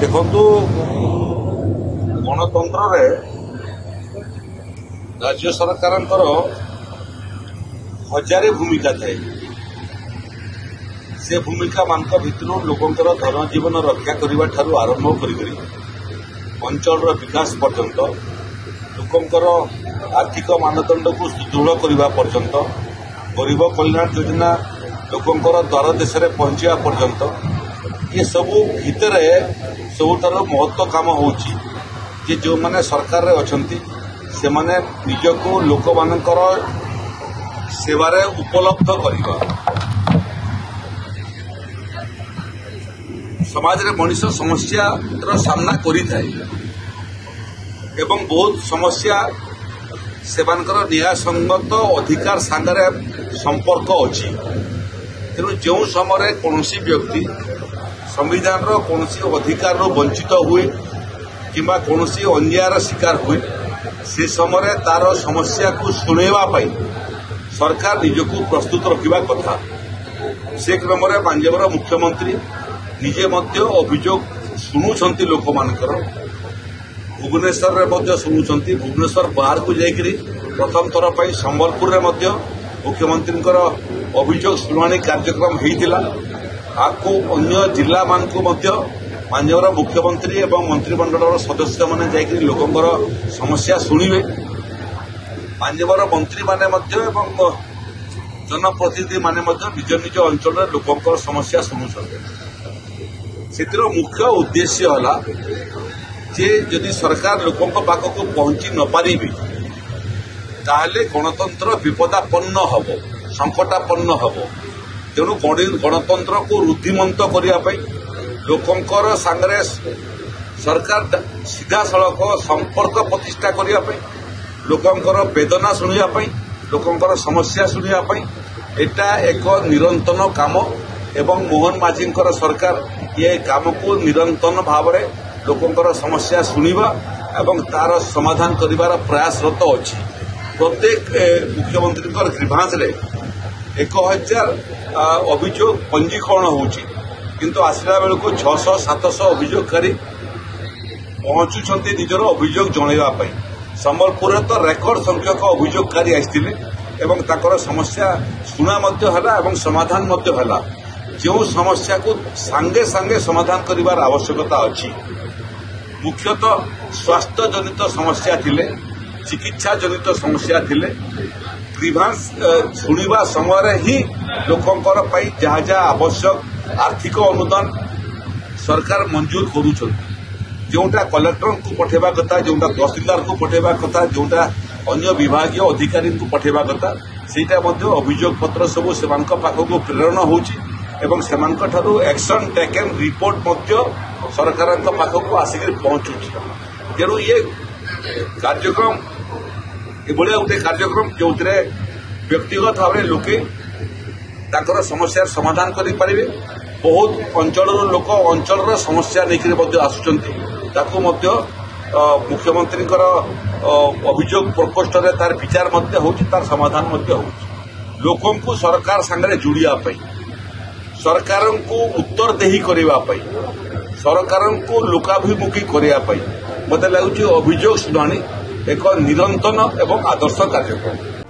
ଦେଖନ୍ତୁ ଗଣତନ୍ତ୍ରରେ ରାଜ୍ୟ ସରକାରଙ୍କର ହଜାରେ ଭୂମିକା ଥାଏ। ସେ ଭୂମିକା ମାନଙ୍କ ଭିତରୁ ଲୋକଙ୍କର ଧନଜୀବନ ରକ୍ଷା କରିବା ଠାରୁ ଆରମ୍ଭ କରିକରି ଅଞ୍ଚଳର ବିକାଶ ପର୍ଯ୍ୟନ୍ତ, ଲୋକଙ୍କର ଆର୍ଥିକ ମାନଦଣ୍ଡକୁ ସୁଦୃଢ଼ କରିବା ପର୍ଯ୍ୟନ୍ତ, ଗରିବ କଲ୍ୟାଣ ଯୋଜନା ଲୋକଙ୍କର ଦ୍ୱାର ଦେଶରେ ପହଞ୍ଚିବା ପର୍ଯ୍ୟନ୍ତ, ଏସବୁ ଭିତରେ ସବୁଠାରୁ ମହତ୍ତ୍ୱ କାମ ହେଉଛି ଯେ ଯେଉଁମାନେ ସରକାରରେ ଅଛନ୍ତି ସେମାନେ ନିଜକୁ ଲୋକମାନଙ୍କର ସେବାରେ ଉପଲବ୍ଧ କରିବା। ସମାଜରେ ମଣିଷ ସମସ୍ୟାର ସାମ୍ନା କରିଥାଏ ଏବଂ ବହୁତ ସମସ୍ୟା ସେମାନଙ୍କର ନ୍ୟାୟସଙ୍ଗତ ଅଧିକାର ସାଙ୍ଗରେ ସମ୍ପର୍କ ଅଛି। ତେଣୁ ଯେଉଁ ସମୟରେ କୌଣସି ବ୍ୟକ୍ତି ସମ୍ବିଧାନର କୌଣସି ଅଧିକାରରୁ ବଞ୍ଚିତ ହୁଏ କିମ୍ବା କୌଣସି ଅନ୍ୟାୟର ଶିକାର ହୁଏ, ସେ ସମୟରେ ତାର ସମସ୍ୟାକୁ ଶୁଣାଇବା ପାଇଁ ସରକାର ନିଜକୁ ପ୍ରସ୍ତୁତ ରଖିବା କଥା। ସେ କ୍ରମରେ ପାଞ୍ଜାବର ମୁଖ୍ୟମନ୍ତ୍ରୀ ନିଜେ ମଧ୍ୟ ଅଭିଯୋଗ ଶୁଣୁଛନ୍ତି ଲୋକମାନଙ୍କର, ଭୁବନେଶ୍ୱରରେ ମଧ୍ୟ ଶୁଣୁଛନ୍ତି। ଭୁବନେଶ୍ୱର ବାହାରକୁ ଯାଇକରି ପ୍ରଥମ ଥର ପାଇଁ ସମ୍ବଲପୁରରେ ମଧ୍ୟ ମୁଖ୍ୟମନ୍ତ୍ରୀଙ୍କର ଅଭିଯୋଗ ଶୁଣାଣି କାର୍ଯ୍ୟକ୍ରମ ହୋଇଥିଲା। ଆକୁ ଅନ୍ୟ ଜିଲ୍ଲାମାନଙ୍କୁ ମଧ୍ୟ ପାଞ୍ଜାବର ମୁଖ୍ୟମନ୍ତ୍ରୀ ଏବଂ ମନ୍ତ୍ରିମଣ୍ଡଳର ସଦସ୍ୟମାନେ ଯାଇକରି ଲୋକଙ୍କର ସମସ୍ୟା ଶୁଣିବେ। ପାଞ୍ଜାବର ମନ୍ତ୍ରୀମାନେ ମଧ୍ୟ ଏବଂ ଜନପ୍ରତିନିଧିମାନେ ମଧ୍ୟ ନିଜ ନିଜ ଅଞ୍ଚଳରେ ଲୋକଙ୍କର ସମସ୍ୟା ଶୁଣୁଛନ୍ତି। ସେଥିର ମୁଖ୍ୟ ଉଦ୍ଦେଶ୍ୟ ହେଲା ଯେ ଯଦି ସରକାର ଲୋକଙ୍କ ପାଖକୁ ପହଞ୍ଚି ନ ପାରିବେ ତାହେଲେ ଗଣତନ୍ତ୍ର ବିପଦାପନ୍ନ ହେବ, ସଙ୍କଟାପନ୍ନ ହେବ। ତେଣୁ ଗଣତନ୍ତ୍ରକୁ ରୁଦ୍ଧିମନ୍ତ କରିବା ପାଇଁ, ଲୋକଙ୍କର ସାଙ୍ଗରେ ସରକାର ସିଧାସଳଖ ସମ୍ପର୍କ ପ୍ରତିଷ୍ଠା କରିବା ପାଇଁ, ଲୋକଙ୍କର ବେଦନା ଶୁଣିବା ପାଇଁ, ଲୋକଙ୍କର ସମସ୍ୟା ଶୁଣିବା ପାଇଁ ଏଟା ଏକ ନିରନ୍ତନ କାମ ଏବଂ ମୋହନ ମାଝୀଙ୍କର ସରକାର ଏ କାମକୁ ନିରନ୍ତନ ଭାବରେ ଲୋକଙ୍କର ସମସ୍ୟା ଶୁଣିବା ଏବଂ ତାର ସମାଧାନ କରିବାର ପ୍ରୟାସରତ ଅଛି। ପ୍ରତ୍ୟେକ ମୁଖ୍ୟମନ୍ତ୍ରୀଙ୍କର ଗ୍ରିଭାନ୍ସରେ 1000 ଅଭିଯୋଗ ପଞ୍ଜୀକରଣ ହେଉଛି, କିନ୍ତୁ ଆସିଲା ବେଳକୁ 600-700 ଅଭିଯୋଗକାରୀ ପହଞ୍ଚୁଛନ୍ତି ନିଜର ଅଭିଯୋଗ ଜଣାଇବା ପାଇଁ। ସମ୍ବଲପୁରରେ ତ ରେକର୍ଡ ସଂଖ୍ୟକ ଅଭିଯୋଗକାରୀ ଆସିଥିଲେ ଏବଂ ତାଙ୍କର ସମସ୍ୟା ଶୁଣା ମଧ୍ୟ ହେଲା ଏବଂ ସମାଧାନ ମଧ୍ୟ ହେଲା। ଯେଉଁ ସମସ୍ୟାକୁ ସାଙ୍ଗେ ସାଙ୍ଗେ ସମାଧାନ କରିବାର ଆବଶ୍ୟକତା ଅଛି, ମୁଖ୍ୟତଃ ସ୍ୱାସ୍ଥ୍ୟଜନିତ ସମସ୍ୟା ଥିଲେ, ଚିକିତ୍ସା ଜନିତ ସମସ୍ୟା ଥିଲେ, ଗ୍ରିଭାନ୍ସ ଶୁଣିବା ସମୟରେ ହିଁ ଲୋକଙ୍କର ପାଇଁ ଯାହା ଯାହା ଆବଶ୍ୟକ ଆର୍ଥିକ ଅନୁଦାନ ସରକାର ମଞ୍ଜୁର କରୁଛନ୍ତି। ଯେଉଁଟା କଲେକ୍ଟରଙ୍କୁ ପଠାଇବା କଥା, ଯେଉଁଟା ତହସିଲଦାରଙ୍କୁ ପଠାଇବା କଥା, ଯେଉଁଟା ଅନ୍ୟ ବିଭାଗୀୟ ଅଧିକାରୀଙ୍କୁ ପଠାଇବା କଥା, ସେଇଟା ମଧ୍ୟ ଅଭିଯୋଗ ପତ୍ର ସବୁ ସେମାନଙ୍କ ପାଖକୁ ପ୍ରେରଣ ହେଉଛି ଏବଂ ସେମାନଙ୍କଠାରୁ ଆକ୍ସନ୍ ଟେକେନ୍ ରିପୋର୍ଟ ମଧ୍ୟ ସରକାରଙ୍କ ପାଖକୁ ଆସିକରି ପହଞ୍ଚୁଛି। ତେଣୁ ଇଏ କାର୍ଯ୍ୟକ୍ରମ ଏଭଳିଆ ଗୋଟେ କାର୍ଯ୍ୟକ୍ରମ ଯେଉଁଥିରେ ବ୍ୟକ୍ତିଗତ ଭାବରେ ଲୋକେ ତାଙ୍କର ସମସ୍ୟାର ସମାଧାନ କରିପାରିବେ। ବହୁତ ଅଞ୍ଚଳର ଲୋକ ଅଞ୍ଚଳର ସମସ୍ୟା ନେଇକରି ମଧ୍ୟ ଆସୁଛନ୍ତି, ତାକୁ ମଧ୍ୟ ମୁଖ୍ୟମନ୍ତ୍ରୀଙ୍କର ଅଭିଯୋଗ ପ୍ରକୋଷ୍ଠରେ ତାର ବିଚାର ମଧ୍ୟ ହେଉଛି, ତାର ସମାଧାନ ମଧ୍ୟ ହେଉଛି। ଲୋକଙ୍କୁ ସରକାର ସାଙ୍ଗରେ ଯୋଡ଼ିବା ପାଇଁ, ସରକାରଙ୍କୁ ଉତ୍ତରଦେହି କରିବା ପାଇଁ, ସରକାରଙ୍କୁ ଲୋକାଭିମୁଖୀ କରିବା ପାଇଁ ମୋତେ ଲାଗୁଛି ଅଭିଯୋଗ ଶୁଣାଣି ଏକ ନିରନ୍ତନ ଏବଂ ଆଦର୍ଶ କାର୍ଯ୍ୟକ୍ରମ।